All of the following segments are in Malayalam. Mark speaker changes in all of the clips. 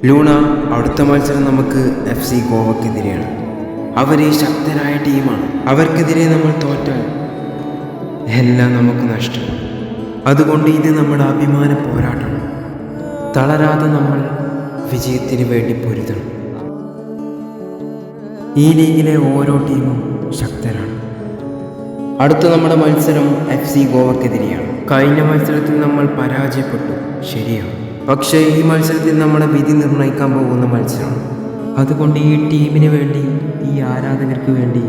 Speaker 1: ലൂണ, അടുത്ത മത്സരം നമുക്ക് FC ഗോവക്കെതിരെയാണ്. അവർ ശക്തരായ ടീമാണ്. അവർക്കെതിരെ നമ്മൾ തോറ്റാൽ എല്ലാം നമുക്ക് നഷ്ടമാണ്. അതുകൊണ്ട് ഇത് നമ്മുടെ അഭിമാന പോരാട്ടമാണ്. തളരാതെ നമ്മൾ വിജയത്തിന് വേണ്ടി പൊരുതണം. ഈ ലീഗിലെ ഓരോ ടീമും ശക്തരാണ്. അടുത്ത നമ്മുടെ മത്സരം FC ഗോവക്കെതിരെയാണ്. കഴിഞ്ഞ മത്സരത്തിൽ നമ്മൾ പരാജയപ്പെട്ടു, ശരിയാണ്. പക്ഷേ ഈ മത്സരത്തിൽ നമ്മുടെ വിധി നിർണ്ണയിക്കാൻ പോകുന്ന മത്സരമാണ്. അതുകൊണ്ട് ഈ ടീമിന് വേണ്ടി, ഈ ആരാധകർക്ക് വേണ്ടി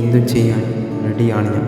Speaker 1: എന്തും ചെയ്യാൻ റെഡിയാണ് ഞാൻ.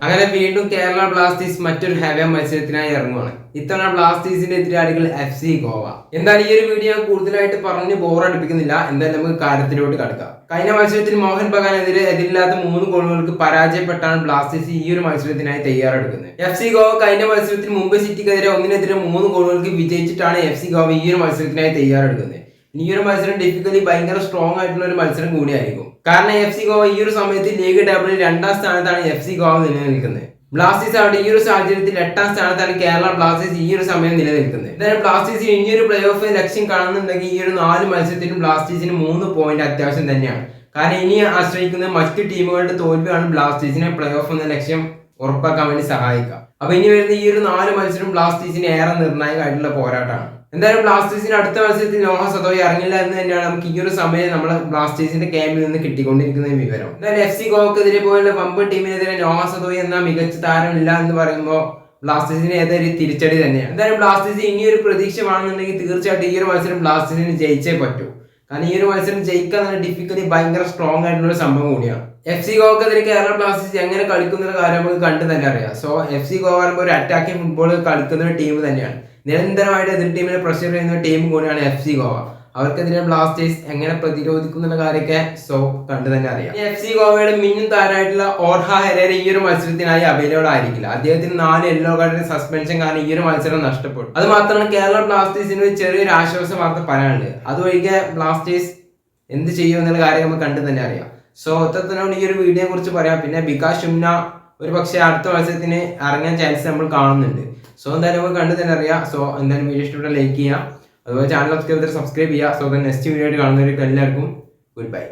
Speaker 2: അങ്ങനെ വീണ്ടും കേരള ബ്ലാസ്റ്റേഴ്സ് മറ്റൊരു ഹെവി മത്സരത്തിനായി ഇറങ്ങുവാണ്. ഇത്തവണ ബ്ലാസ്റ്റേഴ്സിന്റെ എതിരാളികൾ FC ഗോവ. എന്തായാലും ഈ ഒരു വീഡിയോ ഞാൻ കൂടുതലായിട്ട് പറഞ്ഞ് ബോറടിപ്പിക്കുന്നില്ല. എന്തായാലും നമുക്ക് കാര്യത്തിലോട്ട് കടക്കാം. കഴിഞ്ഞ മത്സരത്തിൽ മോഹൻ ബഗാനെതിരെ എതിരില്ലാത്ത 3 ഗോളുകൾക്ക് പരാജയപ്പെട്ടാണ് ബ്ലാസ്റ്റേഴ്സ് ഈ ഒരു മത്സരത്തിനായി തയ്യാറെടുക്കുന്നത്. FC ഗോവ കഴിഞ്ഞ മത്സരത്തിൽ മുംബൈ സിറ്റിക്കെതിരെ 1-3 ഗോളുകൾക്ക് വിജയിച്ചിട്ടാണ് FC ഗോവ ഈ ഒരു മത്സരത്തിനായി തയ്യാറെടുക്കുന്നത്. ഈ ഒരു മത്സരം ഡിഫിക്കലി ഭയങ്കര സ്ട്രോങ് ആയിട്ടുള്ള ഒരു മത്സരം കൂടിയായിരിക്കും. കാരണം FC ഗോവ ഈ ഒരു സമയത്ത് ലീഗ് ടേബിളിൽ 2ാം സ്ഥാനത്താണ് FC ഗോവ നിലനിൽക്കുന്നത്. ബ്ലാസ്റ്റേഴ്സ് അവിടെ ഈ ഒരു സാഹചര്യത്തിൽ 8ാം സ്ഥാനത്താണ് കേരള ബ്ലാസ്റ്റേഴ്സ് ഈ ഒരു സമയം നിലനിൽക്കുന്നത്. എന്തായാലും ബ്ലാസ്റ്റേഴ്സ് ഇനിയൊരു പ്ലേ ഓഫ് ലക്ഷ്യം കാണുന്നുണ്ടെങ്കിൽ ഈ ഒരു 4 മത്സരത്തിലും ബ്ലാസ്റ്റേഴ്സിന് 3 പോയിന്റ് അത്യാവശ്യം തന്നെയാണ്. കാരണം ഇനി ആശ്രയിക്കുന്ന മറ്റു ടീമുകളുടെ തോൽവിയാണ് ബ്ലാസ്റ്റേഴ്സിനെ പ്ലേ ഓഫ് എന്ന ലക്ഷ്യം ഉറപ്പാക്കാൻ വേണ്ടി സഹായിക്കുക. അപ്പൊ ഇനി വരുന്ന ഈ ഒരു 4 മത്സരം ബ്ലാസ്റ്റേഴ്സിന് ഏറെ നിർണായകമായിട്ടുള്ള പോരാട്ടമാണ്. എന്തായാലും ബ്ലാസ്റ്റേഴ്സിന്റെ അടുത്ത മത്സരത്തിൽ നോഹ സദോയി ഇറങ്ങില്ല എന്ന് തന്നെയാണ് നമുക്ക് ഈ ഒരു സമയം നമ്മൾ ബ്ലാസ്റ്റേഴ്സിന്റെ ക്യാമ്പിൽ നിന്ന് കിട്ടിക്കൊണ്ടിരിക്കുന്ന വിവരം. എന്തായാലും FC ഗോവക്കെതിരെ പോലുള്ള വമ്പ് ടീമിനെതിരെ നോഹ സദോയി എന്ന മികച്ച താരമില്ല എന്ന് പറയുമ്പോൾ ബ്ലാസ്റ്റേഴ്സിന് ഏതൊരു തിരിച്ചടി തന്നെയാണ്. എന്തായാലും ബ്ലാസ്റ്റേഴ്സ് ഇനിയൊരു പ്രതീക്ഷ വേണമെന്നുണ്ടെങ്കിൽ തീർച്ചയായിട്ടും ഈ ഒരു മത്സരം ബ്ലാസ്റ്റേഴ്സിന് ജയിച്ചേ പറ്റൂ. കാരണം ഈ ഒരു മത്സരം ജയിക്കാൻ തന്നെ ഡിഫിക്കലി ഭയങ്കര സ്ട്രോങ് ആയിട്ടുള്ള ഒരു സംഭവം കൂടിയാണ്. FC ഗോവക്കെതിരെ കേരള ബ്ലാസ്റ്റേഴ്സ് എങ്ങനെ കളിക്കുന്ന കാര്യം നമുക്ക് കണ്ടു തന്നെ അറിയാം. സോ FC ഗോവ ഒരു അറ്റാക്കിംഗ് ഫുട്ബോൾ കളിക്കുന്ന ഒരു ടീം തന്നെയാണ്. നിരന്തരമായിട്ട് എതിർ ടീമിനെ പ്രഷർ ചെയ്യുന്ന ടീം കൂടിയാണ് FC ഗോവ. അവർക്കെതിരെ ബ്ലാസ്റ്റേഴ്സ് എങ്ങനെ പ്രതിരോധിക്കുന്ന കാര്യമൊക്കെ കണ്ടു തന്നെ അറിയാം. FC ഗോവയുടെ മിന്നും താരമായിട്ടുള്ള ഓർഹ ഹെരേര ഈ ഒരു മത്സരത്തിനായി അവൈലബിൾ ആയിരിക്കില്ല. അദ്ദേഹത്തിന് 4 യെല്ലോ കാർഡിന്റെ സസ്പെൻഷൻ കാരണം ഈ ഒരു മത്സരം നഷ്ടപ്പെട്ടു. അത് മാത്രമാണ് കേരള ബ്ലാസ്റ്റേഴ്സിന് ഒരു ചെറിയൊരു ആശ്വാസ വാർത്ത പറയാനുള്ളത്. അതുവഴികെ ബ്ലാസ്റ്റേഴ്സ് എന്ത് ചെയ്യും എന്നുള്ള കാര്യം നമുക്ക് കണ്ടു തന്നെ അറിയാം. അത്തരത്തിലാണ് ഈ ഒരു വീഡിയോയെ കുറിച്ച് പറയാം. പിന്നെ വികാസ് ഷുംന ഒരു പക്ഷേ അടുത്ത മത്സരത്തിന് ഇറങ്ങാൻ ചാൻസ് നമ്മൾ കാണുന്നുണ്ട്. എന്തായാലും നമുക്ക് കണ്ടു തന്നെ അറിയാം. എന്തായാലും വീഡിയോ ഇഷ്ടപ്പെട്ട ലൈക്ക് ചെയ്യുക, അതുപോലെ ചാനൽ സബ്സ്ക്രൈബ് ചെയ്യുക. നെക്സ്റ്റ് വീഡിയോ ആയിട്ട് കാണുന്നവർക്ക് എല്ലാവർക്കും ഗുഡ് ബൈ.